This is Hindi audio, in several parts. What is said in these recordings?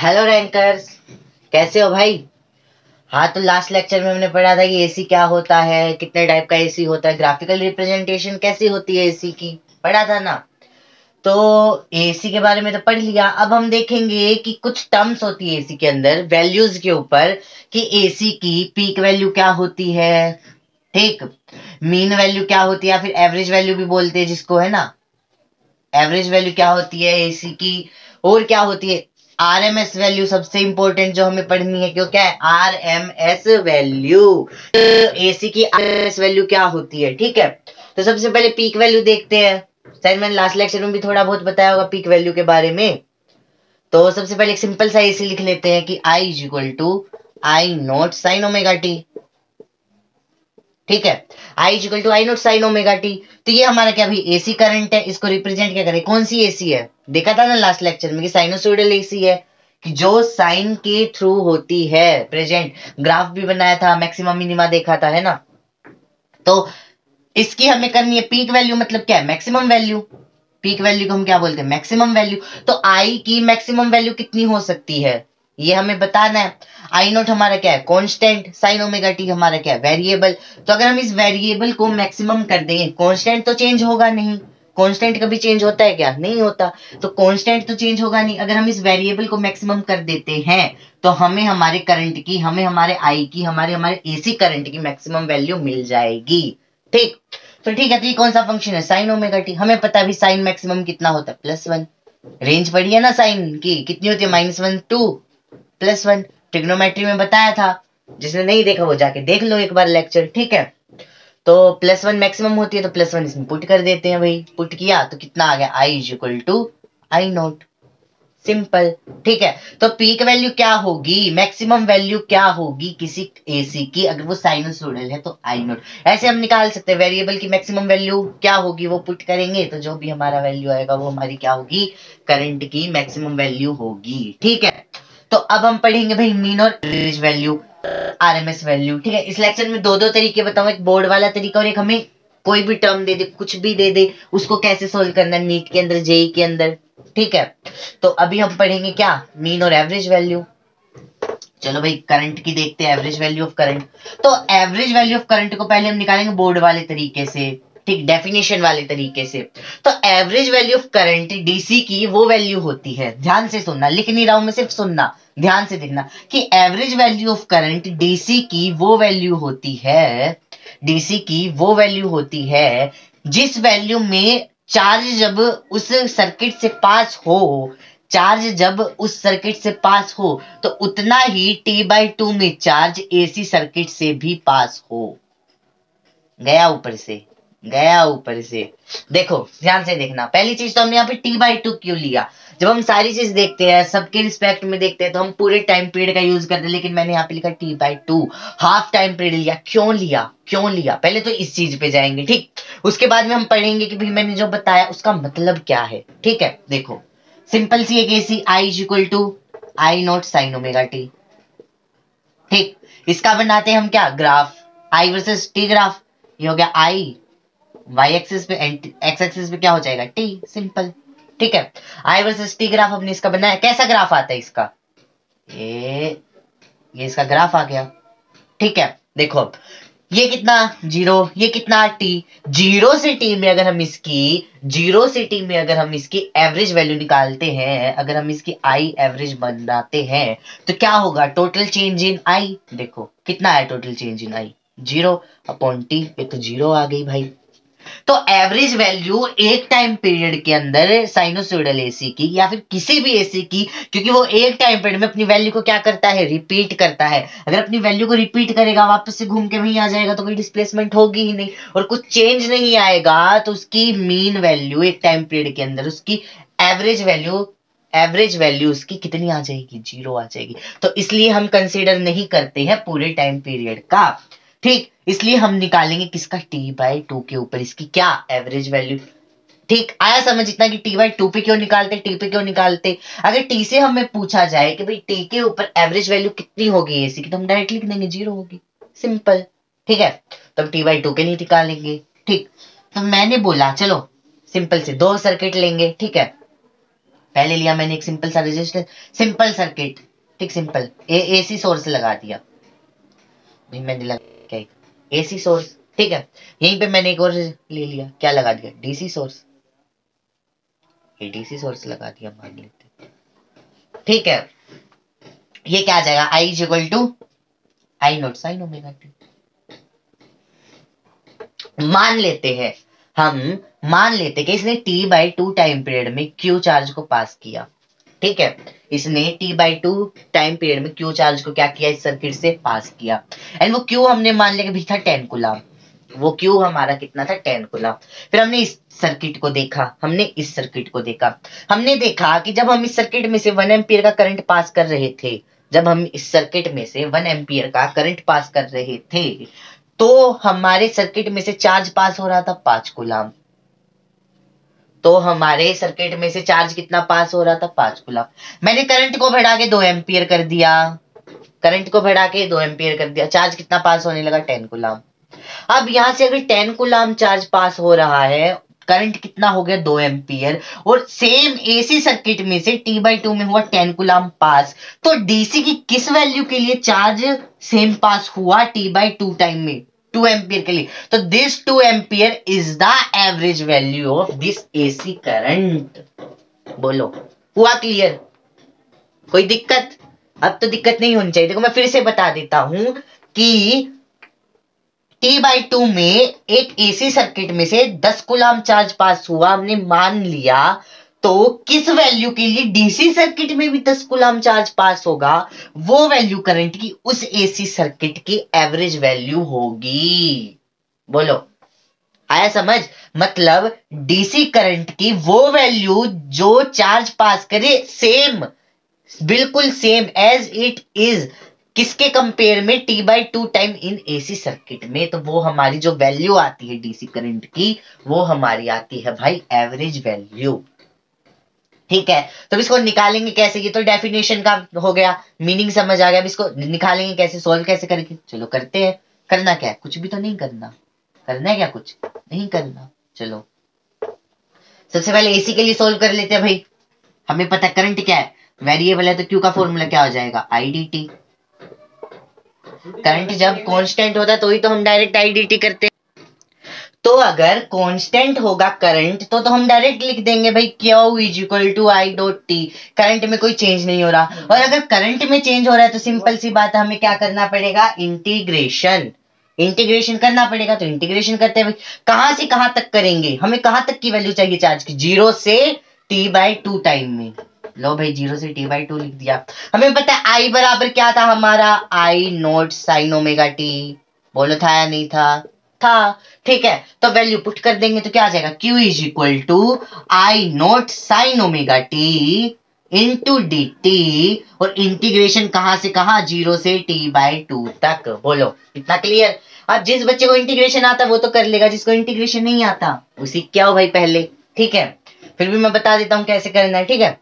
हेलो रैंकर्स, कैसे हो भाई। हाँ, तो लास्ट लेक्चर में हमने पढ़ा था कि एसी क्या होता है, कितने टाइप का एसी होता है, ग्राफिकल रिप्रेजेंटेशन कैसी होती है एसी की, पढ़ा था ना। तो एसी के बारे में तो पढ़ लिया। अब हम देखेंगे कि कुछ टर्म्स होती है एसी के अंदर, वैल्यूज के ऊपर, कि एसी की पीक वैल्यू क्या होती है, ठीक, मीन वैल्यू क्या होती है, या फिर एवरेज वैल्यू भी बोलते हैं जिसको, है ना। एवरेज वैल्यू क्या होती है एसी की, और क्या होती है आरएमएस वैल्यू, सबसे इंपॉर्टेंट जो हमें पढ़नी है, क्यों क्या है आरएमएस वैल्यू। एसी की आरएमएस वैल्यू क्या होती है, ठीक है। तो सबसे पहले पीक वैल्यू देखते हैं। शायद मैंने लास्ट लेक्चर में भी थोड़ा बहुत बताया होगा पीक वैल्यू के बारे में। तो सबसे पहले एक सिंपल सा एसी लिख लेते हैं कि I is equal to I not sine omega T, ठीक है। I is equal to I not sine omega T. तो ये हमारा क्या भाई एसी करंट है, इसको रिप्रेजेंट क्या करें, कौन सी एसी है, देखा था ना लास्ट लेक्चर में कि साइनोसॉइडल एसी है, कि जो साइन के थ्रू होती है प्रेजेंट। ग्राफ भी बनाया था, मैक्सिमम मिनिमा देखा था, है ना। तो इसकी हमें करनी है पीक वैल्यू, मतलब क्या है मैक्सिमम वैल्यू। पीक वैल्यू को हम क्या बोलते हैं मैक्सिमम वैल्यू। तो आई की मैक्सिमम वैल्यू कितनी हो सकती है ये हमें बताना है। आई नोट हमारा क्या है कांस्टेंट, साइन ओमेगा टी हमारा क्या है वेरिएबल। तो अगर हम इस वेरिएबल को मैक्सिमम कर दें, कांस्टेंट तो चेंज होगा नहीं, कांस्टेंट कभी चेंज होता है क्या, नहीं होता। तो कांस्टेंट तो चेंज होगा नहीं, अगर हम इस वेरिएबल को मैक्सिमम कर देते हैं तो हमें हमारे करंट की, हमें हमारे आई की, हमारे हमारे एसी करंट की मैक्सिमम वैल्यू मिल जाएगी, ठीक। तो ठीक है, तो ये कौन सा फंक्शन है साइन ओमेगा टी। हमें पता है भी साइन मैक्सिमम कितना होता है +1। रेंज पड़ी है ना साइन की, कितनी होती है -1 टू +1। ट्रिग्नोमेट्री में बताया था, जिसने नहीं देखा वो जाके देख लो एक बार लेक्चर, ठीक है। तो +1 मैक्सिमम होती है, तो +1 इसमें पुट कर देते हैं भाई। पुट किया तो कितना आ गया I is equal to I not, simple, ठीक है। तो पीक वैल्यू क्या होगी, मैक्सिमम वैल्यू क्या होगी किसी एसी की, अगर वो साइनोसॉइडल है तो आई नॉट। ऐसे हम निकाल सकते हैं वेरिएबल की मैक्सिमम वैल्यू क्या होगी, वो पुट करेंगे तो जो भी हमारा वैल्यू आएगा वो हमारी क्या होगी, करंट की मैक्सिमम वैल्यू होगी, ठीक है। तो अब हम पढ़ेंगे भाई मीन और एवरेज वैल्यू, आरएमएस वैल्यू, ठीक है। इस लेक्चर में दो तरीके बताऊं, एक बोर्ड वाला तरीका और एक हमें कोई भी टर्म दे दे, कुछ भी दे दे, उसको कैसे सोल्व करना है नीट के अंदर, जेई के अंदर, ठीक है। तो अभी हम पढ़ेंगे क्या मीन और एवरेज वैल्यू। चलो भाई करंट की देखते हैं, एवरेज वैल्यू ऑफ करंट। तो एवरेज वैल्यू ऑफ करंट को पहले हम निकालेंगे बोर्ड वाले तरीके से, ठीक, डेफिनेशन वाले तरीके से। तो average value of current DC की वो वैल्यू होती है, ध्यान से सुनना, लिख नहीं रहा हूं मैं, सिर्फ सुनना, ध्यान से देखना, कि average value of current DC की वो वैल्यू होती है, डीसी की वो वैल्यू होती है जिस वैल्यू में चार्ज जब उस सर्किट से पास हो, चार्ज जब उस सर्किट से पास हो तो उतना ही T/2 में चार्ज एसी सर्किट से भी पास हो। गया ऊपर से, गया ऊपर से। देखो ध्यान से देखना, पहली चीज तो हमने यहाँ पे T/2 क्यों लिया। जब हम सारी चीज देखते हैं सबके रिस्पेक्ट में देखते हैं तो हम पूरे टाइम पीरियड का यूज करते हैं, लेकिन मैंने यहाँ पे लिखा T/2, हाफ टाइम पीरियड लिया। क्यों लिया, क्यों लिया, पहले तो इस चीज पे जाएंगे, ठीक। उसके बाद में हम पढ़ेंगे कि भाई मैंने जो बताया उसका मतलब क्या है, ठीक है। देखो सिंपल सी एक AC I is equal to I not sine omega T, ठीक। इसका बनाते हैं हम क्या graph, I versus t graph. ये हो गया आई, वाई एक्सिस पे, एक्स एक्सिस पे क्या हो जाएगा टी, सिंपल, ठीक है। आई वर्सेस टी ग्राफ हमने इसका बनाया, कैसा ग्राफ आता है इसका, ये इसका ग्राफ आ गया, ठीक है। देखो अब ये कितना जीरो, ये कितना टी, जीरो से टी में अगर हम इसकी, जीरो से टी में अगर हम इसकी एवरेज वैल्यू निकालते हैं, अगर हम इसकी आई एवरेज बनाते हैं तो क्या होगा, टोटल चेंज इन आई, देखो कितना है टोटल चेंज इन आई, 0/टी, ये तो 0 आ गई भाई। तो एवरेज वैल्यू एक टाइम पीरियड के अंदर साइनोसॉइडल एसी की या फिर किसी भी एसी की, क्योंकि वो एक टाइम पीरियड में अपनी वैल्यू को क्या करता है रिपीट करता है, अगर अपनी वैल्यू को रिपीट करेगा वापस से घूम के वहीं आ जाएगा तो कोई डिस्प्लेसमेंट होगी ही नहीं और कुछ चेंज नहीं आएगा, तो उसकी मीन वैल्यू एक टाइम पीरियड के अंदर उसकी एवरेज वैल्यू उसकी कितनी आ जाएगी, 0 आ जाएगी। तो इसलिए हम कंसीडर नहीं करते हैं पूरे टाइम पीरियड का, ठीक। इसलिए हम निकालेंगे किसका T/2 के ऊपर इसकी क्या एवरेज वैल्यू, ठीक। आया समझ इतना कि T/2 पे क्यों निकालते, टी पे क्यों निकालते। अगर टी से हमें पूछा जाए कि भाई टी के ऊपर एवरेज वैल्यू कितनी होगी एसी की, तो हम डायरेक्ट लिख देंगे 0 होगी, सिंपल, ठीक है। तो हम T/2 के लिए निकालेंगे, ठीक। तो मैंने बोला चलो सिंपल से दो सर्किट लेंगे, ठीक है। पहले लिया मैंने एक सिंपल सा रेजिस्टर, सिंपल सर्किट, ठीक, सिंपल एसी सोर्स लगा दिया, मैंने लगा एसी सोर्स, ठीक है। यहीं पे मैंने एक और ले लिया, क्या लगा दिया, डीसी सोर्स, ये डीसी सोर्स लगा दिया मान लेते, ठीक है। ये क्या आ जाएगा, I is equal to I not sine omega T. मान लेते हैं, हम मान लेते कि इसने t/2 टाइम पीरियड में क्यू चार्ज को पास किया, ठीक है। इसने t/2 टाइम पीरियड में क्यू चार्ज को क्या किया, इस सर्किट से पास किया, एंड वो क्यू हमने मान लिया कि भी था 10 कूलम, वो क्यू हमारा कितना था 10 कूलम। फिर हमने इस सर्किट को देखा, हमने इस सर्किट को देखा, हमने देखा कि जब हम इस सर्किट में से 1 एम्पियर का करंट पास कर रहे थे, जब हम इस सर्किट में से 1 एम्पियर का करंट पास कर रहे थे, तो हमारे सर्किट में से चार्ज पास हो रहा था 5 कूलम। तो हमारे सर्किट में से चार्ज कितना पास हो रहा था, 5 कूलम। मैंने करंट को बढ़ा के 2 एम्पियर कर दिया, करंट को बढ़ा के 2 एम्पियर कर दिया, चार्ज कितना पास होने लगा, 10 कूलम। अब यहां से अगर 10 कूलम चार्ज पास हो रहा है, करंट कितना हो गया, 2 एम्पियर, और सेम एसी सर्किट में से t/2 में हुआ 10 कूलम पास, तो डीसी की किस वैल्यू के लिए चार्ज सेम पास हुआ, t/2 टाइम में 2 एम्पियर के लिए। तो this 2 ampere is the average value of this AC current. बोलो, हुआ क्लियर, कोई दिक्कत? अब तो दिक्कत नहीं होनी चाहिए। देखो मैं फिर से बता देता हूं कि t/2 में एक एसी सर्किट में से 10 कूलम चार्ज पास हुआ, हमने मान लिया, तो किस वैल्यू के लिए डीसी सर्किट में भी 10 कूलम चार्ज पास होगा, वो वैल्यू करंट की उस एसी सर्किट की एवरेज वैल्यू होगी। बोलो, आया समझ? मतलब डीसी करंट की वो वैल्यू जो चार्ज पास करे, सेम, बिल्कुल सेम एज इट इज, किसके कंपेयर में, t/2 time in AC circuit में, तो वो हमारी जो वैल्यू आती है डीसी करंट की, वो हमारी आती है भाई एवरेज वैल्यू, ठीक है। तो इसको निकालेंगे कैसे, ये तो डेफिनेशन का हो गया, मीनिंग समझ आ गया। अब इसको निकालेंगे कैसे, सोल्व कैसे करेंगे, चलो करते हैं। करना क्या है, कुछ भी तो नहीं करना, करना है क्या, कुछ नहीं करना। चलो सबसे पहले एसी के लिए सोल्व कर लेते हैं भाई। हमें पता है करंट क्या है, वेरिएबल है, तो क्यू का फॉर्मूला क्या हो जाएगा, आई डी टी। करंट जब कांस्टेंट होता है तो ही तो हम डायरेक्ट आईडीटी करते हैं। तो अगर कांस्टेंट होगा करंट तो हम डायरेक्ट लिख देंगे भाई Q is equal to I dot t. Current में कोई चेंज नहीं हो रहा, और अगर करंट में चेंज हो रहा है तो सिंपल सी बात है, हमें क्या करना पड़ेगा, इंटीग्रेशन, इंटीग्रेशन करना पड़ेगा। तो इंटीग्रेशन करते हैं भाई, कहां से कहां तक करेंगे, हमें कहां तक की वैल्यू चाहिए चार्ज की, 0 से t/2 टाइम में। लो भाई 0 से t/2 लिख दिया। हमें पता है आई बराबर क्या था हमारा, आई नॉट साइन ओमेगा टी। बोलो था या नहीं था, था, ठीक है। तो वैल्यू पुट कर देंगे तो क्या आ जाएगा, Q is equal to I not sine omega t into d t, और इंटीग्रेशन कहां से कहां, 0 से t/2 तक। बोलो इतना क्लियर? अब जिस बच्चे को इंटीग्रेशन आता वो तो कर लेगा, जिसको इंटीग्रेशन नहीं आता उसी क्या हो भाई पहले, ठीक है। फिर भी मैं बता देता हूं कैसे करना है, ठीक है।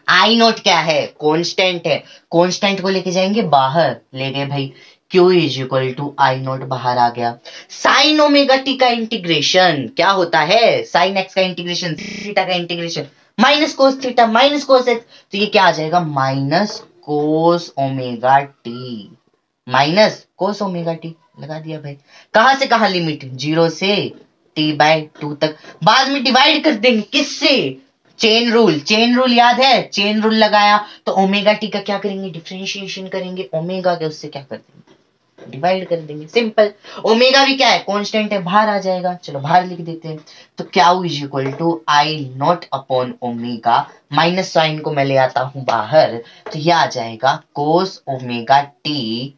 आई नोट क्या है, कांस्टेंट है, कांस्टेंट को लेके जाएंगे बाहर, ले गए भाई, Q is equal to I naught बाहर आ गया। साइन ओमेगा टी का इंटीग्रेशन क्या होता है, साइन एक्स का इंटीग्रेशन, थीटा का integration, minus cos theta minus cos X, तो ये क्या आ जाएगा, minus cos omega t, minus cos omega t लगा दिया भाई। कहां से कहां लिमिट, 0 से t/2 तक। बाद में डिवाइड कर देंगे किससे, चेन रूल, चेन रूल याद है, चेन रूल लगाया तो ओमेगा टी का क्या करेंगे, डिफरेंशिएशन करेंगे, ओमेगा के उससे क्या कर देंगे, डिवाइड कर देंगे, सिंपल। ओमेगा भी क्या है, कांस्टेंट है, बाहर आ जाएगा, चलो बाहर लिख देते हैं। तो Q is equal to I naught upon omega, minus sine को मैं ले आता हूं बाहर, तो यह आ जाएगा कोस ओमेगा टी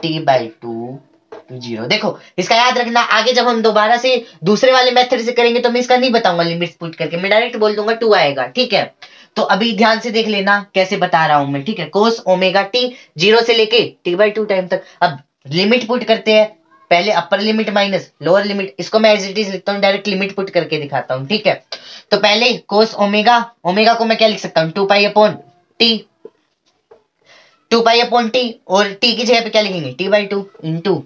t/2 0। देखो इसका याद रखना, आगे जब हम दोबारा से दूसरे वाले मेथड से करेंगे तो मैं इसका नहीं बताऊंगा लिमिट्स पुट करके, मैं डायरेक्ट बोल दूंगा 2 आएगा, ठीक है। तो अभी ध्यान से देख लेना कैसे बता रहा हूं मैं, ठीक है। कोस ओमेगा टी 0 से लेके t/2 टाइम तक। अब लिमिट पुट करते हैं, पहले upper limit minus lower limit, इसको मैं एज इट इज लिखता हूँ, डायरेक्ट लिमिट पुट करके दिखाता हूँ, ठीक है। तो पहले कोस ओमेगा, ओमेगा को मैं क्या लिख सकता हूँ, 2 pi upon T, 2 pi upon T, और टी की जगह पे क्या लिखेंगे, t/2 इंटू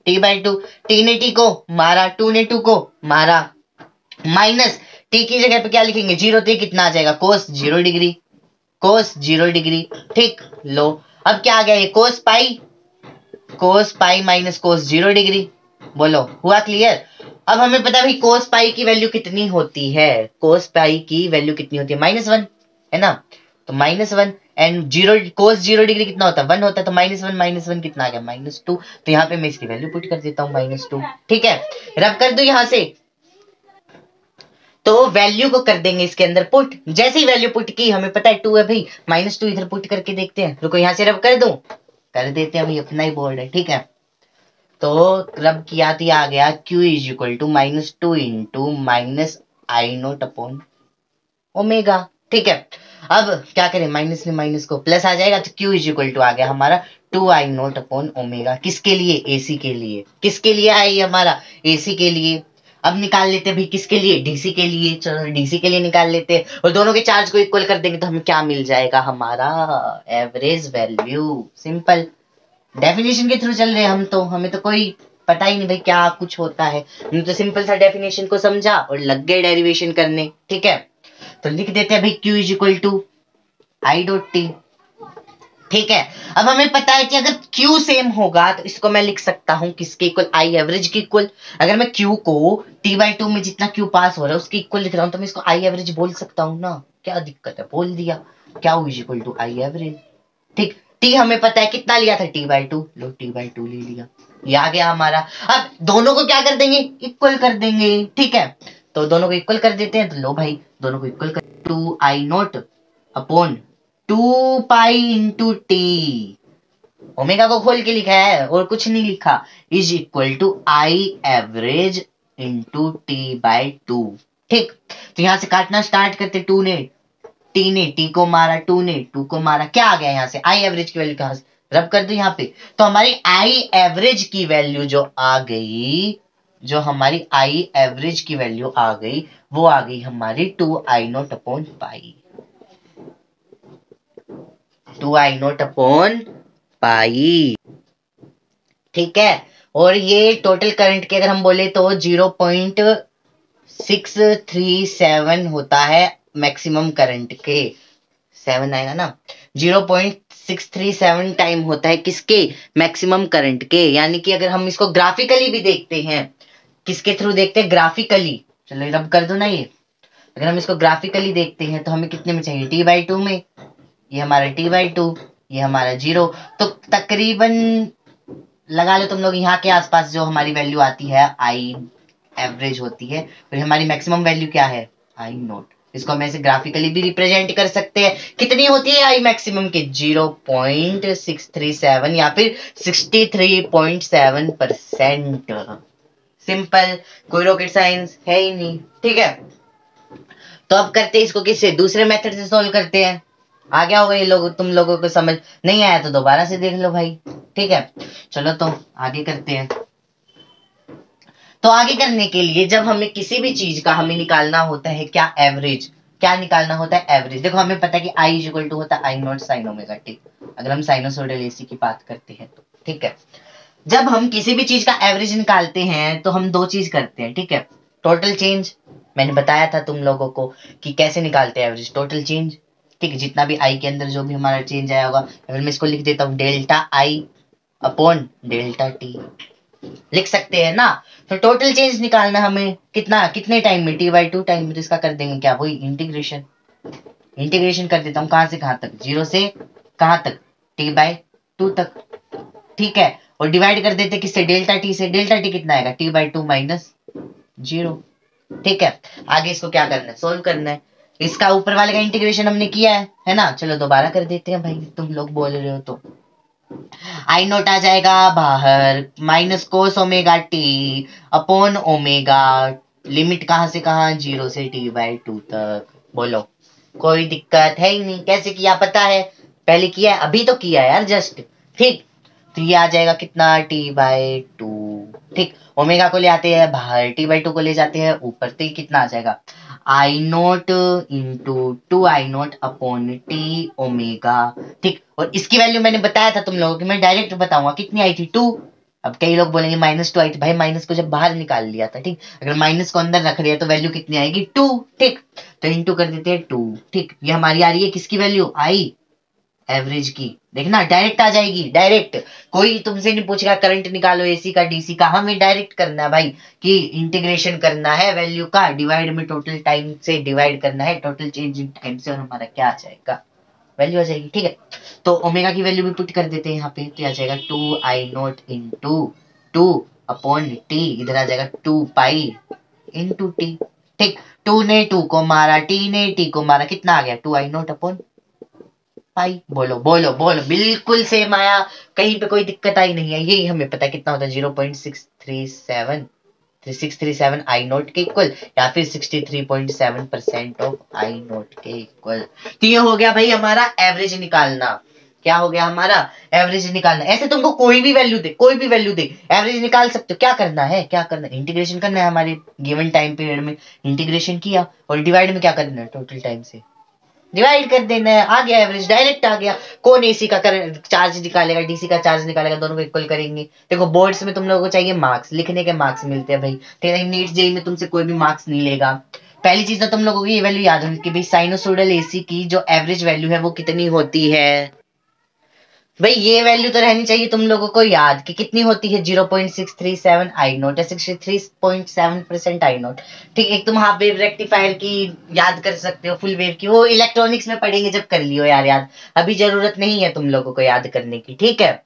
t/2, टी ने टी को मारा, 2 ने 2 को मारा, माइनस टी की जगह पे क्या लिखेंगे, 0 तो कितना आ जाएगा, कोस 0 डिग्री, कोस 0 डिग्री। ठीक, लो अब क्या आ गया ये कोस पाई माइनस कोस 0 डिग्री। बोलो हुआ क्लियर। अब हमें पता है भाई कोस पाई की वैल्यू कितनी होती है, कोस पाई की वैल्यू कितनी होती है, -1 है ना। तो -1 एंड 0 कोस 0 डिग्री कितना होता है, 1 होता है। तो -1 कितना आ गया, -2। तो यहाँ पे मैं इसकी वैल्यू पुट कर देता हूँ -2। ठीक है, रब कर दो यहां से। तो वैल्यू को कर देंगे इसके अंदर पुट। जैसे ही वैल्यू पुट की, हमें पता है 2 है भाई, -2 इधर पुट करके देखते हैं। रुको यहाँ से रब कर दूं, कर देते हैं भाई, अपना ही बोर्ड है। ठीक है, तो रब किया तो आ गया Q is equal to -2 into -I0 upon omega. ठीक है, अब क्या करें, माइनस में माइनस को प्लस आ जाएगा। तो Q इज इक्वल टू आ गया हमारा 2I0 अपॉन ओमेगा। किसके लिए, एसी के लिए। किसके लिए आई हमारा, एसी के लिए। अब निकाल लेते हैं भाई किसके लिए, डीसी के लिए। चलो डीसी के लिए निकाल लेते हैं, और दोनों के चार्ज को इक्वल कर देंगे तो हमें क्या मिल जाएगा, हमारा एवरेज वैल्यू। सिंपल, डेफिनेशन के थ्रू चल रहे हैं हम तो, हमें तो कोई पता ही नहीं भाई क्या कुछ होता है। हमने तो सिंपल सा डेफिनेशन को समझा और लग गए डेरिवेशन करने। ठीक है, तो लिख देते हैं भाई Q is equal to I dot t. ठीक है, अब हमें पता है कि अगर Q सेम होगा तो इसको मैं लिख सकता हूं किसके इक्वल, आई एवरेज के इक्वल। अगर मैं Q को T/2 में जितना Q पास हो रहा है उसके इक्वल लिख रहा हूं तो मैं इसको आई एवरेज बोल सकता हूं ना, क्या दिक्कत है, बोल दिया। Q is equal to I average. ठीक, टी हमें पता है कितना लिया था, T/2, लो T/2 ले लिया, ये आ गया हमारा। अब दोनों को क्या कर देंगे, इक्वल कर देंगे। ठीक है, तो दोनों को इक्वल कर देते हैं। तो लो भाई दोनों को इक्वल कर, 2I0 upon 2 pi into t, omega को खोल के लिखा है और कुछ नहीं लिखा, is equal to I average into T/2। ठीक, तो यहां से काटना स्टार्ट करते, टी ने टी को मारा, 2 ने 2 को मारा, क्या आ गया यहाँ से, आई एवरेज की वैल्यू कहां से, रब कर दो यहाँ पे। तो हमारी आई एवरेज की वैल्यू जो आ गई, जो हमारी आई एवरेज की वैल्यू आ गई, वो आ गई हमारी 2I0 upon pi, 2I0 upon pi. ठीक है, और ये टोटल करंट के अगर हम बोले तो 0.637 होता है मैक्सिमम करंट के, 7 आएगा ना, 0.637 टाइम होता है किसके, मैक्सिमम करंट के। यानी कि अगर हम इसको ग्राफिकली भी देखते हैं, किसके थ्रू देखते हैं, ग्राफिकली। चलो रब कर दो ना ये, अगर हम इसको ग्राफिकली देखते हैं तो हमें कितने में चाहिए, T/2 में, ये हमारा T/2, ये हमारा 0। तो तकरीबन लगा लो तुम लोग यहाँ के आसपास जो हमारी वैल्यू आती है आई एवरेज होती है, और हमारी मैक्सिमम वैल्यू क्या है, I0। इसको हम ऐसे ग्राफिकली भी रिप्रेजेंट कर सकते हैं। कितनी होती है आई मैक्सिमम की, 0.637 या फिर 63.7%। सिंपल, कोई रॉकेट साइंस है ही नहीं। ठीक है, तो अब करते हैं इसको किससे, दूसरे मेथड से सोल्व करते हैं। आ गया होगा ये लोग, तुम लोगों को समझ नहीं आया तो दोबारा से देख लो भाई। ठीक है, चलो तो आगे करते हैं। तो आगे करने के लिए जब हमें किसी भी चीज का हमें निकालना होता है क्या, एवरेज, क्या निकालना होता है, एवरेज। देखो हमें पता है कि आई इज इक्वल टू होता है I0 sin ओमेगा टी, अगर हम साइनोसॉइडल एसी की बात करते हैं तो। ठीक है, जब हम किसी भी चीज का एवरेज निकालते हैं तो हम दो चीज करते हैं। ठीक है, टोटल चेंज, मैंने बताया था तुम लोगों को कि कैसे निकालते हैं एवरेज, टोटल चेंज। ठीक है, जितना भी आई के अंदर जो भी हमारा चेंज आया होगा, अगर मैं इसको लिख देता हूँ डेल्टा आई अपॉन डेल्टा टी, लिख सकते हैं ना। तो टोटल चेंज निकालना हमें कितना, कितने टाइम में, T/2 टाइम में। तो इसका कर देंगे क्या, वही इंटीग्रेशन, इंटीग्रेशन कर देता हूँ कहां से कहां तक, 0 से कहां तक, T/2 तक। ठीक है, और डिवाइड कर देते किससे, डेल्टा टी से। डेल्टा टी कितना आएगा, T/2 माइनस 0। ठीक है, आगे इसको क्या करना है, सोल्व करना है। इसका ऊपर वाले का इंटीग्रेशन हमने किया है ना। चलो दोबारा कर देते हैं भाई, तुम लोग बोल रहे हो तो। I0 आ जाएगा बाहर, minus cos omega T upon omega, limit कहां से कहां, 0 से T/2 तक। बोलो कोई दिक्कत है ही नहीं, कैसे किया पता है, पहले किया है, अभी तो किया है यार जस्ट। ठीक, तो ये आ जाएगा कितना, T/2। ठीक, ओमेगा को ले आते हैं बाहर, T/2 को ले जाते हैं ऊपर, तो ये कितना आ जाएगा, I0 into 2I0 upon T omega. ठीक, और इसकी वैल्यू मैंने बताया था तुम लोगों की, मैं डायरेक्ट बताऊंगा कितनी आई थी, 2। अब कई लोग बोलेंगे -2 आई थी, भाई माइनस को जब बाहर निकाल लिया था, ठीक, अगर माइनस को अंदर रख दिया तो वैल्यू कितनी आएगी 2, ठीक, तो इंटू कर देते हैं 2, ठीक, ये हमारी आ रही है किसकी वैल्यू, आई एवरेज की, देखना डायरेक्ट आ जाएगी, डायरेक्ट, कोई तुमसे नहीं पूछेगा करंट निकालो एसी का डीसी का, हमें डायरेक्ट करना है भाई कि इंटीग्रेशन करना है वैल्यू का, डिवाइड में टोटल टाइम से डिवाइड करना है, टोटल चेंज इन टाइम से, और हमारा क्या आ जाएगा, वैल्यू आ जाएगी, ठीक है। तो ओमेगा की वैल्यू भी पुट कर देते हैं यहाँ पे, तो आ जाएगा 2I0 इंटू 2/T, इधर आ जाएगा 2 पाई इंटू टी, ठीक, 2 ने 2 को मारा, टी ने टी को मारा, कितना आ गया 2I0 पाई, बोलो बोलो बोलो, बिल्कुल सेम आया, कहीं पे कोई दिक्कत आई नहीं है, यही हमें पता है कितना होता है 0.637 आई नोट के इक्वल, या फिर 63.7% ऑफ आई नोट के इक्वल। तो ये हो गया भाई हमारा एवरेज निकालना, क्या हो गया हमारा एवरेज निकालना। ऐसे तुमको कोई भी वैल्यू दे, कोई भी वैल्यू दे, एवरेज निकाल सकते हो। क्या करना है, क्या करना है, इंटीग्रेशन करना है, हमारे गिवन टाइम पीरियड में इंटीग्रेशन किया, और डिवाइड में क्या करना है, टोटल टाइम से डिवाइड कर देना है, आ गया एवरेज, डायरेक्ट आ गया। कौन एसी का चार्ज निकालेगा, डीसी का चार्ज निकालेगा, दोनों को इक्वल करेंगे। देखो बोर्ड्स में तुम लोगों को चाहिए मार्क्स, लिखने के मार्क्स मिलते हैं भाई, तेरा नीट जेई में तुमसे कोई भी मार्क्स नहीं लेगा। पहली चीज तो तुम लोगों को ये वैल्यू याद होगी कि भाई साइनोसोइडल एसी की जो एवरेज वैल्यू है वो कितनी होती है। भाई ये वैल्यू तो रहनी चाहिए तुम लोगों को याद कि कितनी होती है 0.637 आई नोट या 63.7% आई नोट, ठीक। एक तुम हाफ वेव रेक्टिफायर की याद कर सकते हो, फुल वेव की वो इलेक्ट्रॉनिक्स में पढ़ेंगे जब कर लियो यार याद, अभी जरूरत नहीं है तुम लोगों को याद करने की, ठीक है,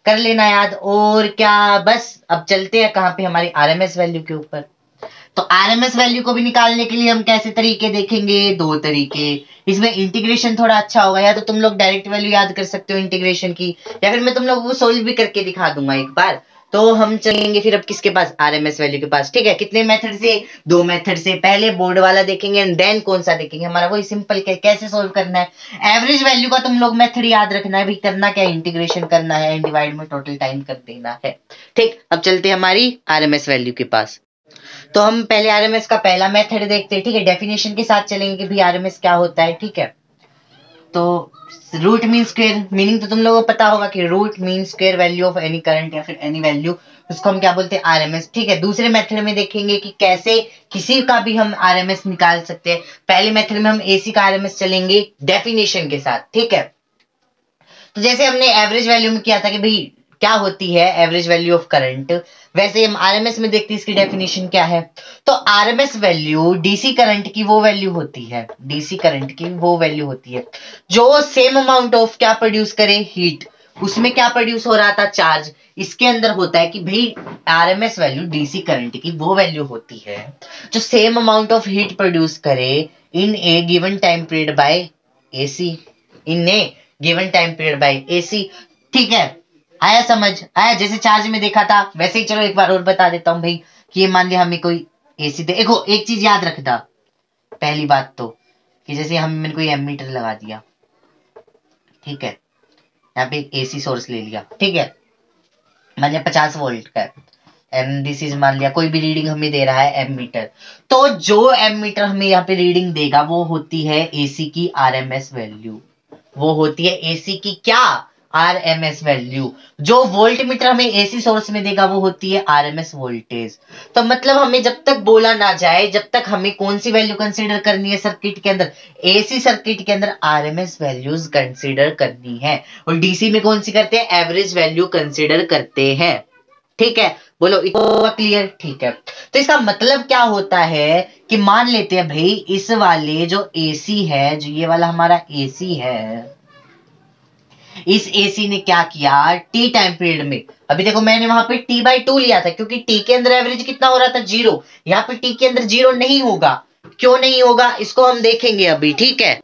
कर लेना याद। और क्या, बस अब चलते हैं कहाँ पे, हमारी आरएमएस वैल्यू के ऊपर। तो आरएमएस वैल्यू को भी निकालने के लिए हम कैसे तरीके देखेंगे, दो तरीके। इसमें इंटीग्रेशन थोड़ा अच्छा होगा, या तो तुम लोग डायरेक्ट वैल्यू याद कर सकते हो इंटीग्रेशन की, या फिर मैं तुम लोगों को सोल्व भी करके दिखा दूंगा एक बार। तो हम चलेंगे फिर अब किसके पास, आरएमएस वैल्यू के पास, ठीक है। कितने मेथड से, दो मेथड से, पहले बोर्ड वाला देखेंगे एंड देन कौन सा देखेंगे, हमारा वही सिंपल कैसे सोल्व करना है। एवरेज वैल्यू का तुम लोग मेथड याद रखना है भाई, करना क्या, इंटीग्रेशन करना है, डिवाइड में टोटल टाइम कर देना है, ठीक। अब चलते हैं हमारी आरएमएस वैल्यू के पास। तो हम पहले आरएमएस का पहला मेथड देखते हैं, ठीक है, डेफिनेशन के साथ चलेंगे कि भाई आरएमएस क्या होता है, ठीक है। तो रूट मीन स्क्वायर, मीनिंग तो तुम लोगों को पता होगा कि root mean square value of any current या फिर एनी वैल्यू, उसको हम क्या बोलते हैं, आरएमएस, ठीक है। दूसरे मेथड में देखेंगे कि कैसे किसी का भी हम आरएमएस निकाल सकते हैं। पहले मेथड में हम एसी का आरएमएस चलेंगे डेफिनेशन के साथ, ठीक है। तो जैसे हमने एवरेज वैल्यू में किया था कि भाई क्या होती है एवरेज वैल्यू ऑफ करंट, वैसे हम आरएमएस में देखते हैं इसकी डेफिनेशन क्या है। तो आरएमएस वैल्यू डीसी करंट की वो वैल्यू होती है, डीसी करंट की वो वैल्यू होती है जो सेम अमाउंट ऑफ क्या प्रोड्यूस करे, हीट। उसमें क्या प्रोड्यूस हो रहा था, चार्ज। इसके अंदर होता है कि भाई आरएमएस वैल्यू डीसी करंट की वो वैल्यू होती है जो same amount of heat produce करे in a given time period by AC, in a given time period by AC, ठीक है। आया समझ, आया, जैसे चार्ज में देखा था वैसे ही। चलो एक बार और बता देता हूं भाई कि ये मान लिया हमें कोई एसी दे, देखो एक चीज याद रखना, पहली बात तो कि जैसे हम मैंने कोई एमीटर लगा दिया, ठीक है, यहाँ पे एक एसी सोर्स ले लिया, ठीक है, मान लिया 50 वोल्ट का एम, दिस इज मान लिया कोई भी रीडिंग हमें दे रहा है एम मीटर। तो जो एम मीटर हमें यहाँ पे रीडिंग देगा वो होती है एसी की आरएमएस वैल्यू, वो होती है एसी की क्या, आरएमएस वैल्यू। जो वोल्ट मीटर हमें एसी सोर्स में देगा वो होती है आरएमएस वोल्टेज। तो मतलब हमें जब तक बोला ना जाए, जब तक हमें कौन सी वैल्यू कंसीडर करनी है सर्किट के अंदर, एसी सर्किट के अंदर आरएमएस वैल्यूज कंसीडर करनी है, और डीसी में कौन सी करते हैं, एवरेज वैल्यू कंसीडर करते हैं, ठीक है। बोलो इतना क्लियर, ठीक है। तो इसका मतलब क्या होता है कि मान लेते हैं भाई इस वाले जो एसी है, जो ये वाला हमारा एसी है, इस एसी ने क्या किया टी टाइम पीरियड में, अभी देखो मैंने वहां पे T/2 लिया था क्योंकि टी के अंदर एवरेज कितना हो रहा था, 0। यहाँ पे टी के अंदर 0 नहीं होगा, क्यों नहीं होगा इसको हम देखेंगे अभी, ठीक है,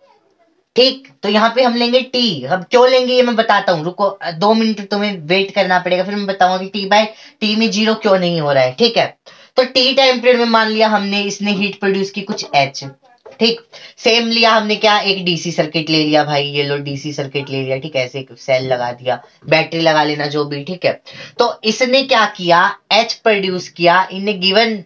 ठीक। तो यहाँ पे हम लेंगे टी, अब क्यों लेंगे ये मैं बताता हूँ, रुको 2 मिनट तुम्हें वेट करना पड़ेगा, फिर मैं बताऊंगा कि T/T में 0 क्यों नहीं हो रहा है, ठीक है। तो टी टाइम पीरियड में मान लिया हमने इसने हीट प्रोड्यूस की कुछ H, ठीक। सेम लिया हमने क्या, एक डीसी सर्किट ले लिया भाई, ये लो डीसी सर्किट ले लिया, ठीक है, ऐसे एक सेल लगा दिया, बैटरी लगा लेना जो भी, ठीक है। तो इसने क्या किया, H प्रोड्यूस किया इन गिवन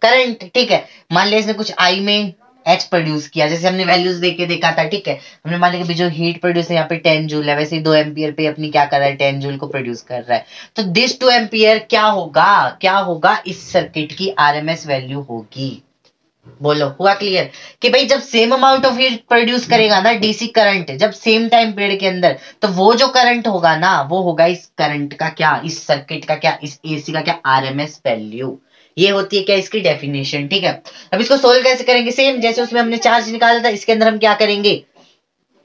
करंट, ठीक है। मान लिया इसने कुछ आई में एच प्रोड्यूस किया, जैसे हमने वैल्यूज देके देखा था, ठीक है, हमने मान लिया कि जो हीट प्रोड्यूस है यहाँ पे 10 जूल है, वैसे ही 2 एम्पियर पे अपनी क्या कर रहा है, 10 जूल को प्रोड्यूस कर रहा है। तो दिस 2 एम्पियर क्या होगा, इस सर्किट की आरएमएस वैल्यू होगी। बोलो, हुआ क्लियर? कि भाई जब same amount of heat produce करेगा ना डीसी करंट, जब सेम टाइम पीरियड के अंदर, तो वो जो करंट होगा ना, वो होगा इस करंट का क्या, इस सर्किट का क्या, इस एसी का क्या, आरएमएस वैल्यू। ये होती है क्या, इसकी डेफिनेशन। ठीक है, अब इसको सोल्व कैसे करेंगे, सेम जैसे उसमें हमने चार्ज निकाला था, इसके अंदर हम क्या करेंगे,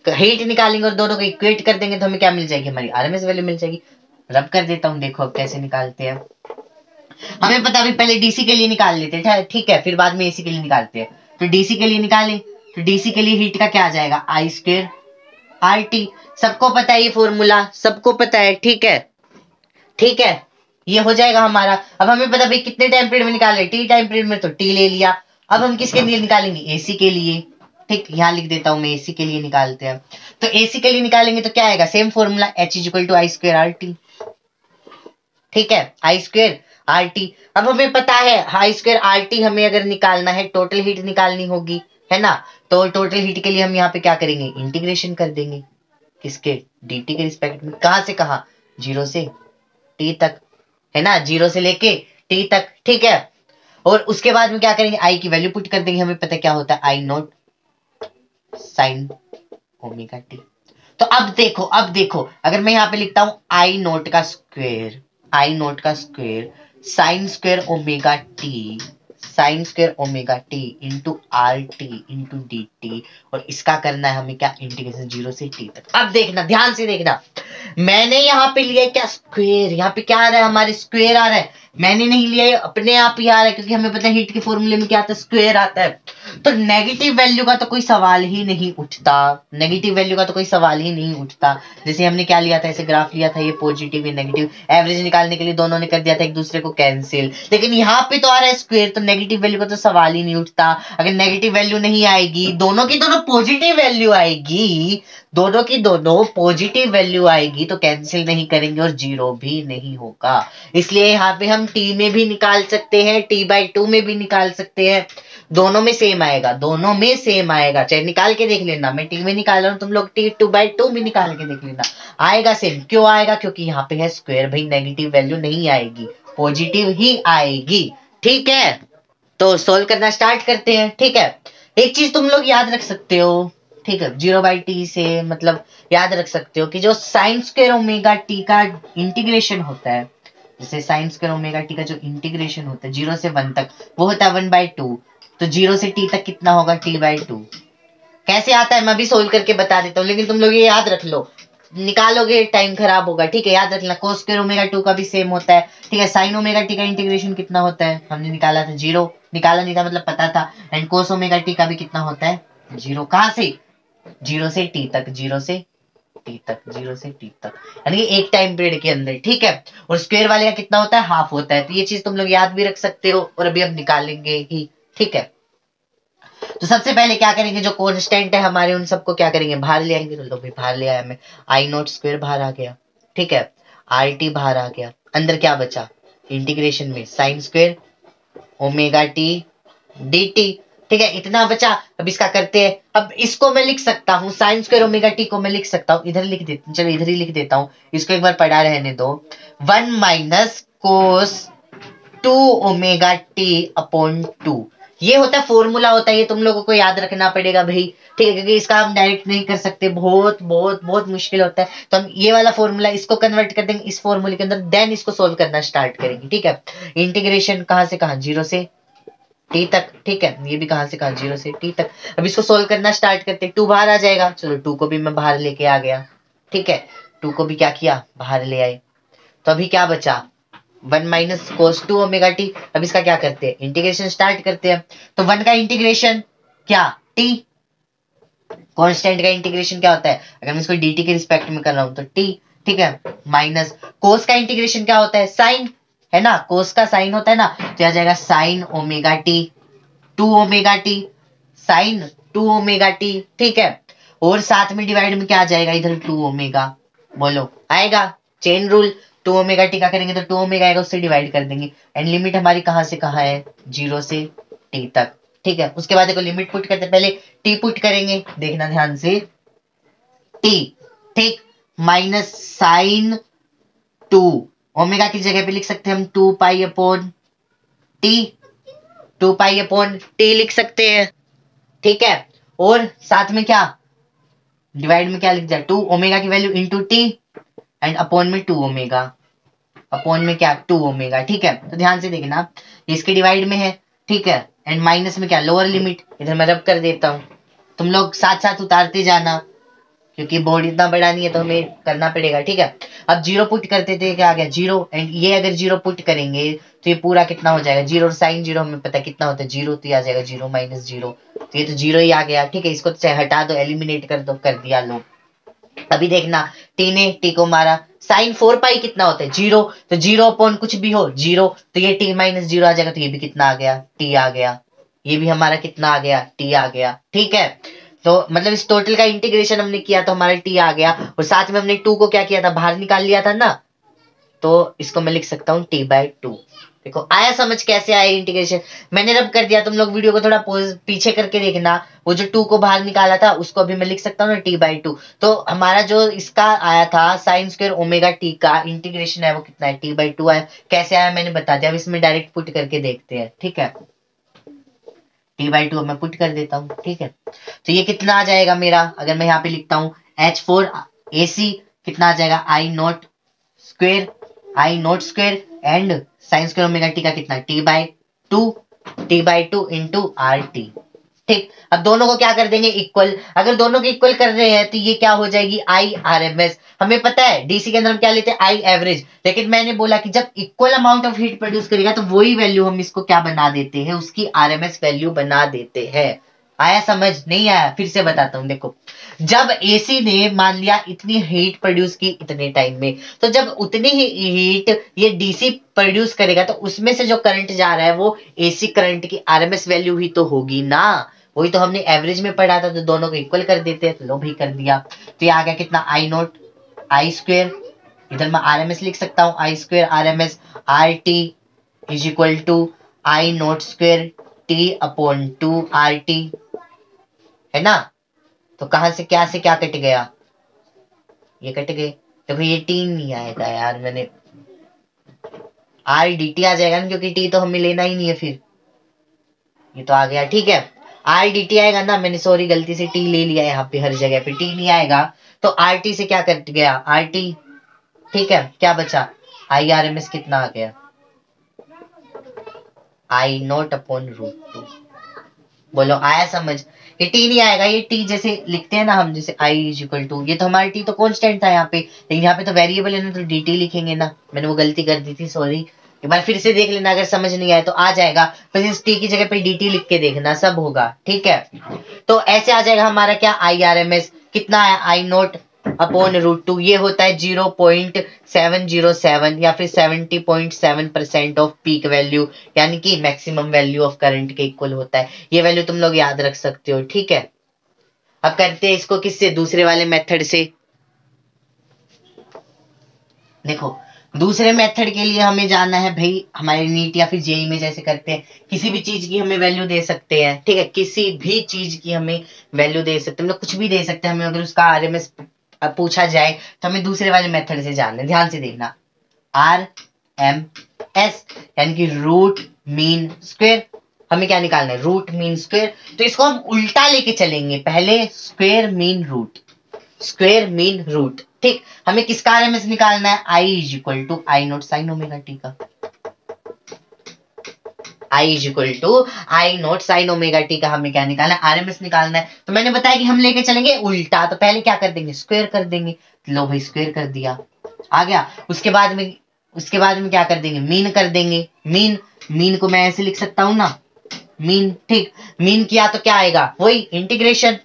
हीट निकालेंगे और दोनों को इक्वेट कर देंगे, तो हमें क्या मिल जाएगी, हमारी आरएमएस वैल्यू मिल जाएगी। रब कर देता हूं, देखो अब कैसे निकालते हैं। हमें पता, अभी पहले डीसी के लिए निकाल लेते हैं, ठीक है, फिर बाद में एसी के लिए निकालते हैं। तो डीसी के लिए निकालें, तो डीसी के लिए हीट का क्या आ जाएगा, आई स्क्वायर आर टी। सबको पता है ये फॉर्मूला, सबको पता है, ठीक है, ठीक है, ये हो जाएगा हमारा। अब हमें पता भाई कितने टाइम पीरियड में निकाल रहे, टी टाइम पीरियड में, तो टी ले लिया। अब हम किसके लिए निकालेंगे, एसी के लिए। ठीक, यहां लिख देता हूं मैं, एसी के लिए निकालते हैं। तो एसी के लिए निकालेंगे तो क्या आएगा, same formula, H is equal to I square R T. ठीक है, आई स्क्वायर आर टी। अब हमें पता है आई स्क्वायर आर टी हमें अगर निकालना है, टोटल हीट निकालनी होगी, है ना। तो टोटल हीट के लिए हम यहाँ पे क्या करेंगे, इंटीग्रेशन कर देंगे, किसके, dt के रिस्पेक्ट में। कहां से कहां, 0 से t तक, है ना, 0 से लेके t तक। ठीक है, और उसके बाद में क्या करेंगे, i की वैल्यू पुट कर देंगे। हमें पता क्या होता है, आई नॉट साइन ओमेगा टी। तो अब देखो अगर मैं यहाँ पे लिखता हूं आई नोट का स्क्वायर, आई नोट का square sine square omega t, sign square omega t into R T into d t, और इसका करना है हमें क्या, इंटीग्रेशन 0 से टी तक। अब देखना, ध्यान से देखना, मैंने यहाँ पे लिया क्या, स्क्वायर। यहाँ पे क्या आ रहा है, हमारे स्क्वायर आ रहा है, मैंने नहीं लिया, ये अपने आप ही आ रहा है, क्योंकि हमें पता है हीट के फॉर्मूले में क्या आता है, स्क्वायर आता है। तो नेगेटिव वैल्यू का तो कोई सवाल ही नहीं उठता, नेगेटिव वैल्यू का तो कोई सवाल ही नहीं उठता। जैसे हमने क्या लिया था, ऐसे ग्राफ लिया था, ये पॉजिटिव ये नेगेटिव, एवरेज निकालने के लिए दोनों ने कर दिया था एक दूसरे को कैंसिल। लेकिन यहाँ पे तो आ रहा है स्क्वायर, तो नेगेटिव वैल्यू का तो सवाल ही नहीं उठता। अगर नेगेटिव वैल्यू नहीं आएगी, दोनों की दोनों पॉजिटिव वैल्यू आएगी, दोनों की दोनों पॉजिटिव वैल्यू आएगी, तो कैंसिल नहीं करेंगे और जीरो भी नहीं होगा। इसलिए यहाँ पे हम टी में भी निकाल सकते हैं, t/2 में भी निकाल सकते हैं, दोनों में सेम आएगा, दोनों में सेम आएगा। चाहे निकाल के देख लेना, मैं टी में निकाल रहा हूं, तुम लोग t/2 भी निकाल के देख लेना, आएगा सेम। क्यों आएगा, क्योंकि यहाँ पे है स्क्वायर, भाई नेगेटिव वैल्यू नहीं आएगी, पॉजिटिव ही आएगी। ठीक है, तो सोल्व करना स्टार्ट करते हैं। ठीक है, एक चीज तुम लोग याद रख सकते हो, ठीक है, 0/t से मतलब याद रख सकते हो कि जो साइन स्क्वायर ओमेगा टी का इंटीग्रेशन होता है, जैसे साइन स्क्वायर ओमेगा टी का जो इंटीग्रेशन होता है 0 से 1 तक, वो होता है 1/2। तो 0 से t तक कितना होगा, t/2। कैसे आता है मैं भी सोल्व करके बता देता हूँ, लेकिन तुम लोग ये याद रख लो, निकालोगे टाइम खराब होगा। ठीक है, याद रखना, कोस स्क्वायर ओमेगा 2 का भी सेम होता है। ठीक है, साइन ओमेगा टी का इंटीग्रेशन कितना होता है, हमने निकाला था 0, निकाला नहीं था मतलब पता था। एंड कोस ओमेगा टी का भी कितना होता है, 0। कहां से, 0 से t तक, 0 से t तक, 0 से t तक, यानी एक टाइम पीरियड के अंदर। ठीक है, और स्क्वायर वाले का कितना होता है, हाफ होता है। तो ये चीज तुम लोग याद भी रख सकते हो, और अभी हम निकालेंगे ही। ठीक है, तो सबसे पहले क्या करेंगे, जो कांस्टेंट है हमारे उन सबको क्या करेंगे, बाहर ले आएंगे। तो लो भाई बाहर ले आया मैं, आई नॉट स्क्वायर बाहर आ गया, ठीक है, आर टी बाहर आ गया, अंदर क्या बचा, इंटीग्रेशन में sign square omega T D T. ठीक है, इतना बचा। अब इसका करते हैं, अब इसको मैं लिख सकता हूँ, साइन स्क्वायर ओमेगा टी को मैं लिख सकता हूँ, इधर लिख देता हूँ, चलो इधर ही लिख देता हूँ, इसको एक बार पढ़ा रहने दो। 1 minus cos 2 omega T upon 2, ये होता है फॉर्मूला होता है, ये तुम लोगों को याद रखना पड़ेगा भाई। ठीक है, क्योंकि इसका हम डायरेक्ट नहीं कर सकते, बहुत बहुत बहुत मुश्किल होता है। तो हम ये वाला फॉर्मूला इसको कन्वर्ट कर देंगे इस फॉर्मूले के अंदर, देन इसको सोल्व करना स्टार्ट करेंगे। ठीक है, इंटीग्रेशन कहां से कहां, 0 से टी तक। ठीक है, ये भी कहां से कहां, 0 से टी तक। अब इसको सोल्व करना स्टार्ट करते हैं, 2 बाहर आ जाएगा, चलो 2 को भी मैं बाहर लेके आ गया। ठीक है, 2 को भी क्या किया, बाहर ले आए। तो अभी क्या बचा, 1 माइनस कोस 2 ओमेगा टी। अब इसका क्या करते हैं, इंटीग्रेशन स्टार्ट करते हैं। तो 1 का इंटीग्रेशन क्या, टी, कांस्टेंट का इंटीग्रेशन क्या होता है, अगर मैं इसको dt के रिस्पेक्ट में कर रहा हूं तो t। ठीक है, माइनस कोस का इंटीग्रेशन क्या होता है, साइन, है ना, कोस का साइन होता है ना, तो आ जाएगा sine omega t 2 omega t, sine 2 omega T. ठीक है, और साथ में डिवाइड में क्या आ जाएगा, इधर 2 ओमेगा। बोलो आएगा, चेन रूल, 2 ओमेगा टी का करेंगे तो 2 ओमेगा आएगा, उससे डिवाइड कर देंगे। एंड लिमिट हमारी कहां से कहां है, 0 से t तक। ठीक है। उसके बाद देखो लिमिट पुट करते पहले टी पुट करेंगे, देखना ध्यान से, टी, ठीक, माइनस साइन 2 ओमेगा की जगह पे लिख सकते हैं हम 2 pi upon T, 2 pi upon T लिख सकते हैं, ठीक है। और साथ में क्या डिवाइड में क्या लिख जाए 2 ओमेगा की value into T and upon में 2 ओमेगा, अपॉन में क्या 2 ओमेगा, ठीक है। तो ध्यान से देखना इसके डिवाइड में है, ठीक है, एंड माइनस में क्या लोअर लिमिट, इधर मैं रब कर देता हूं, तुम लोग साथ साथ उतारते जाना क्योंकि बोर्ड इतना बड़ा नहीं है तो हमें करना पड़ेगा, ठीक है। अब जीरो पुट करते थे, क्या आ गया जीरो, एंड ये अगर जीरो पुट करेंगे तो ये पूरा कितना हो जाएगा जीरो, और साइन जीरो हमें पता है कितना होता है जीरो, तो ये आ जाएगा जीरो माइनस जीरो, तो ये तो जीरो ही आ गया, ठीक है। इसको तो हटा दो, एलिमिनेट कर दो, कर दिया लो। अभी देखना टी ने टी को मारा, साइन 4 पाई कितना होता है जीरो, तो जीरो अपॉन कुछ भी हो जीरो, तो ये टी माइनस जीरो आ जाएगा, तो ये भी कितना आ गया टी आ गया, ये भी हमारा कितना आ गया टी आ गया, ठीक है। तो मतलब इस टोटल का इंटीग्रेशन हमने किया तो हमारा टी आ गया, और साथ में हमने टू को क्या किया था बाहर निकाल लिया था ना, तो इसको मैं लिख सकता हूँ टी बाई टू। देखो आया समझ कैसे आया इंटीग्रेशन, मैंने रब कर दिया, तुम लोग वीडियो को थोड़ा पोज पीछे करके देखना, वो जो टू को बाहर निकाला था उसको अभी मैं लिख सकता हूँ ना टी बाई टू। तो हमारा जो इसका आया था साइन स्क्वायर ओमेगा टी का इंटीग्रेशन है वो कितना है टी बाई टू आया, कैसे आया मैंने बता दिया, अब इसमें डायरेक्ट पुट करके देखते हैं, ठीक है। टी बाई टू मैं पुट कर देता हूँ, ठीक है। तो ये कितना आ जाएगा मेरा, अगर मैं यहाँ पे लिखता हूँ H4 AC कितना आ जाएगा I not square and sine square omega T का कितना T by two into R T, ठीक। अब दोनों को क्या कर देंगे इक्वल, अगर दोनों को इक्वल कर रहे हैं तो ये क्या हो जाएगी आई आर एम एस, हमें पता है डीसी के अंदर हम क्या लेते हैं आई एवरेज, लेकिन मैंने बोला कि जब equal amount of heat produce करेगा तो वही वैल्यू हम इसको क्या बना देते हैं उसकी आरएमएस वैल्यू बना देते हैं। आया समझ नहीं आया, फिर से बताता हूं, देखो जब एसी ने मान लिया इतनी हीट प्रोड्यूस की इतने टाइम में, तो जब उतनी ही हीट ये डीसी प्रोड्यूस करेगा तो उसमें से जो करंट जा रहा है वो एसी करंट की आरएमएस वैल्यू ही तो होगी ना, वही तो हमने एवरेज में पढ़ा था, तो दोनों को इक्वल कर देते हैं, तो लो भी कर दिया। तो ये आ गया कितना आई नोट आई स्क्वेयर, इधर मैं आरएमएस लिख सकता हूँ I square RMS R t is equal to I naught square t upon two R t, है ना। तो कहां से क्या कट गया, ये कट गए, देखो ये टी नहीं आएगा यार, मैंने आर डी टी आ जाएगा ना, क्योंकि टी तो हमें लेना ही नहीं है, फिर ये तो आ गया, ठीक है। आर डी टी आएगा ना, मैंने सॉरी गलती से टी ले लिया यहाँ पे, हर जगह पे टी नहीं आएगा, तो आर टी से क्या कट गया आर टी, ठीक है। क्या बचा आई आर एम एस कितना आ गया आई नॉट अपॉन रूट टू, बोलो आया समझ। ये टी नहीं आएगा, ये टी जैसे लिखते हैं ना हम, जैसे आई इज इक्वल टू, ये तो हमारा टी तो कांस्टेंट था यहाँ पे, लेकिन यहाँ पे तो वेरिएबल है ना, तो डी टी लिखेंगे ना, मैंने वो गलती कर दी थी सॉरी, एक बार फिर से देख लेना, अगर समझ नहीं आया तो आ जाएगा, बस इस टी की जगह पे डी टी लिख के देखना, सब होगा, ठीक है। तो ऐसे आ जाएगा हमारा क्या आई आर एम एस कितना है आई नोट अपॉन रूट टू, ये होता है 0.707 या फिर 70.7% ऑफ पीक वैल्यू, यानी कि मैक्सिमम वैल्यू ऑफ करंट के इक्वल होता है, ये वैल्यू तुम लोग याद रख सकते हो, ठीक है। अब करते हैं इसको किससे, दूसरे वाले मेथड से। देखो दूसरे मेथड के लिए हमें जाना है भाई, हमारे नीट या फिर जेई में जैसे करते हैं, किसी भी चीज की हमें वैल्यू दे सकते हैं, ठीक है, किसी भी चीज की हमें वैल्यू दे सकते हैं, मतलब कुछ भी दे सकते हैं हमें, अगर उसका आरएमएस पूछा जाए तो हमें दूसरे वाले मेथड से जानना है, ध्यान से देखना आर एम एस यानी कि रूट मीन स्क्वेयर, हमें क्या निकालना है रूट मीन स्क्वेयर, तो इसको हम उल्टा लेके चलेंगे, पहले स्क्वेयर मीन रूट, ठीक। हमें किसका आरएमएस निकालना है I is equal to I not sine omega T का, I is equal to I not sine omega T का हमें क्या निकालना है आरएमएस निकालना है, तो मैंने बताया कि हम लेके चलेंगे उल्टा, तो पहले क्या कर देंगे स्क्वायर कर देंगे, लो भाई स्क्वायर कर दिया आ गया, उसके बाद में क्या कर देंगे मीन कर देंगे, मीन को मैं ऐसे लिख सकता हूं ना मीन, ठीक, मीन किया तो क्या आएगा वही इंटीग्रेशन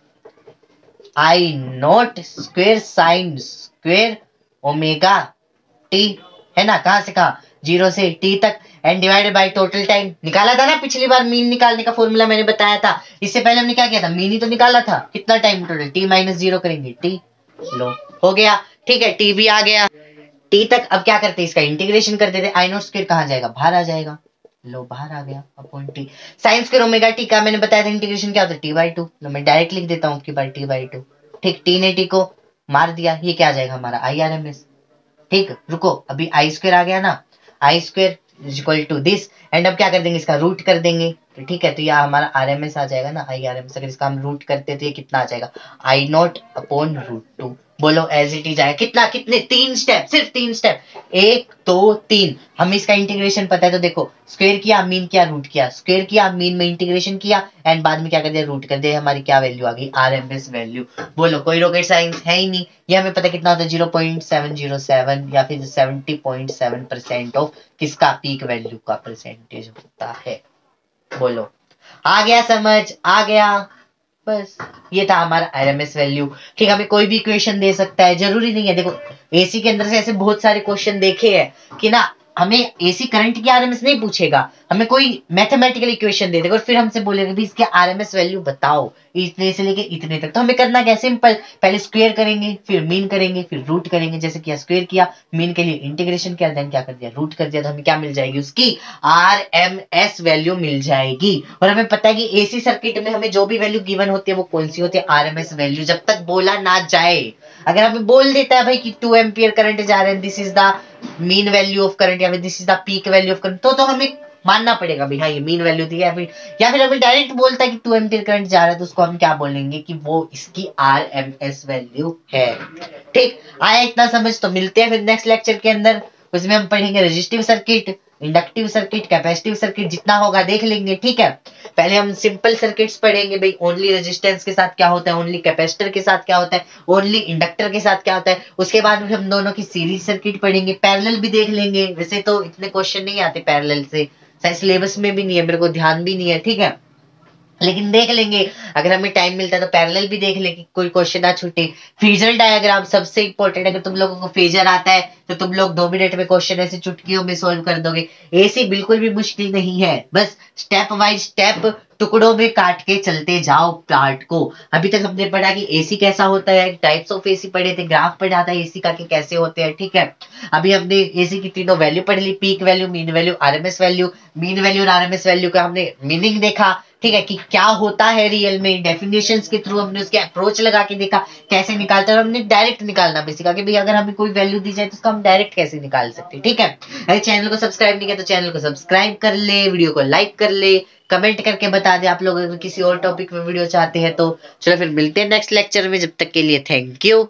आई naught square sine square omega T, है ना, कहां से कहा जीरो से टी तक, and divided by total time, निकाला था ना पिछली बार मीन निकालने का फॉर्मूला मैंने बताया था, इससे पहले हमने क्या किया था मीन ही तो निकाला था, कितना time total T minus zero करेंगे टी, लो हो गया, ठीक है, टी भी आ गया टी तक। अब क्या करते हैं इसका इंटीग्रेशन कर देते, आई नोट स्क्वायर कहां जाएगा बाहर आ जाएगा, लो बाहर आ गया upon T. Sign square omega T का मैंने बताया था इंटीग्रेशन क्या होता है, t/2। तो मैं डायरेक्ट लिख देता हूँ कि बार t/2। ठीक, टी ने टी को मार दिया, ये क्या आ जाएगा हमारा IRMS। ठीक, रुको, अभी आई स्क्वायर आ गया ना, I square is equal to this, and अब क्या कर देंगे, इसका रूट कर देंगे। तो ठीक है, तो यह हमारा RMS आ जाएगा ना, IRMS। अगर इसका हम रूट करते तो ये कितना आ जाएगा, I0/√2। बोलो एज इट इज आएगा कितना, कितने, 3 स्टेप, सिर्फ 3 स्टेप, 1 2 3। हमें इसका इंटीग्रेशन पता है, तो देखो स्क्वायर किया, मीन किया, रूट किया, स्क्वायर किया, मीन में इंटीग्रेशन किया, एंड बाद में क्या कर दिया, रूट कर दिया। हमारी क्या वैल्यू आ गई, RMS वैल्यू। बोलो कोई रॉकेट साइंस है ही नहीं, ये हमें पता कितना होता है, 0.707 या फिर 70.7% ऑफ किसका, पीक वैल्यू का परसेंटेज होता है। बोलो आ गया समझ, आ गया। बस ये था हमारा RMS वैल्यू। ठीक, हमें कोई भी इक्वेशन दे सकता है, जरूरी नहीं है। देखो एसी के अंदर से ऐसे बहुत सारे क्वेश्चन देखे हैं कि ना, हमें एसी करंट की RMS नहीं पूछेगा, हमें कोई मैथमेटिकल इक्वेशन दे देगा और फिर हमसे बोलेगा भी इसके RMS वैल्यू बताओ इतने से लेके इतने तक। तो हमें करना क्या, सिंपल, पहले स्क्वायर करेंगे, फिर मीन करेंगे, फिर रूट करेंगे। जैसे किया, स्क्वायर किया, मीन के लिए इंटीग्रेशन किया, देन क्या कर दिया, रूट कर दिया। तो हमें क्या मिल जाएगी, उसकी RMS वैल्यू मिल जाएगी। और हमें पता है कि एसी सर्किट में हमें जो भी वैल्यू गिवन होती है वो कौन सी होती है, RMS वैल्यू। जब तक बोला ना जाए, अगर हमें बोल देता है भाई कि 2 एम्पियर करंट जा रहे हैं, this is the mean value of current, या फिर this is the peak value of current, तो हमें मानना पड़ेगा भाई हाँ ये मीन वैल्यू थी। या फिर हमें डायरेक्ट बोलता है कि 2 एम्पियर करंट जा रहा है, तो उसको हम क्या बोलेंगे कि वो इसकी RMS वैल्यू है। ठीक, आया इतना समझ। तो मिलते हैं फिर नेक्स्ट लेक्चर के अंदर, उसमें हम पढ़ेंगे resistive circuit, inductive circuit, capacitive circuit, जितना होगा देख लेंगे। ठीक है, पहले हम सिंपल सर्किट्स पढ़ेंगे भाई, ओनली रेजिस्टेंस के साथ क्या होता है, ओनली कैपेसिटर के साथ क्या होता है, ओनली इंडक्टर के साथ क्या होता है। उसके बाद हम दोनों की सीरीज सर्किट पढ़ेंगे, पैरेलल भी देख लेंगे। वैसे तो इतने क्वेश्चन नहीं आते पैरेलल से, सिलेबस में भी नहीं है, मेरे को ध्यान भी नहीं है। ठीक है, लेकिन देख लेंगे, अगर हमें टाइम मिलता है तो पैरेलल भी देख लेंगे, कोई क्वेश्चन ना छूटे। फेजर डायग्राम सबसे इंपॉर्टेंट, अगर तुम लोगों को फेजर आता है तो तुम लोग 2 मिनट में क्वेश्चन ऐसे चुटकियों में सोल्व कर दोगे। एसी बिल्कुल भी मुश्किल नहीं है, बस स्टेप बाय स्टेप टुकड़ों में काट के चलते जाओ प्लाट को। अभी तक हमने पढ़ा कि एसी कैसा होता है, टाइप्स ऑफ एसी पढ़े थे, ग्राफ पढ़ा था एसी का कि कैसे होते हैं। ठीक है, अभी हमने एसी की तीनों वैल्यू पढ़ ली, peak value, mean value, RMS value. Mean value और RMS वैल्यू का हमने मीनिंग देखा, ठीक है, कि क्या होता है रियल में, डेफिनेशंस के थ्रू हमने उसके अप्रोच लगा के देखा कैसे निकालते हैं, और हमने डायरेक्ट निकालना भी सीखा कि भाई अगर हमें कोई वैल्यू दी जाए तो उसको हम डायरेक्ट कैसे निकाल सकते हैं। ठीक है, अगर चैनल को सब्सक्राइब नहीं किया तो चैनल को सब्सक्राइब कर ले, वीडियो को लाइक कर ले, कमेंट करके बता दे आप लोग अगर किसी और टॉपिक में वीडियो चाहते हैं तो। चलो फिर मिलते हैं नेक्स्ट लेक्चर में, जब तक के लिए थैंक यू।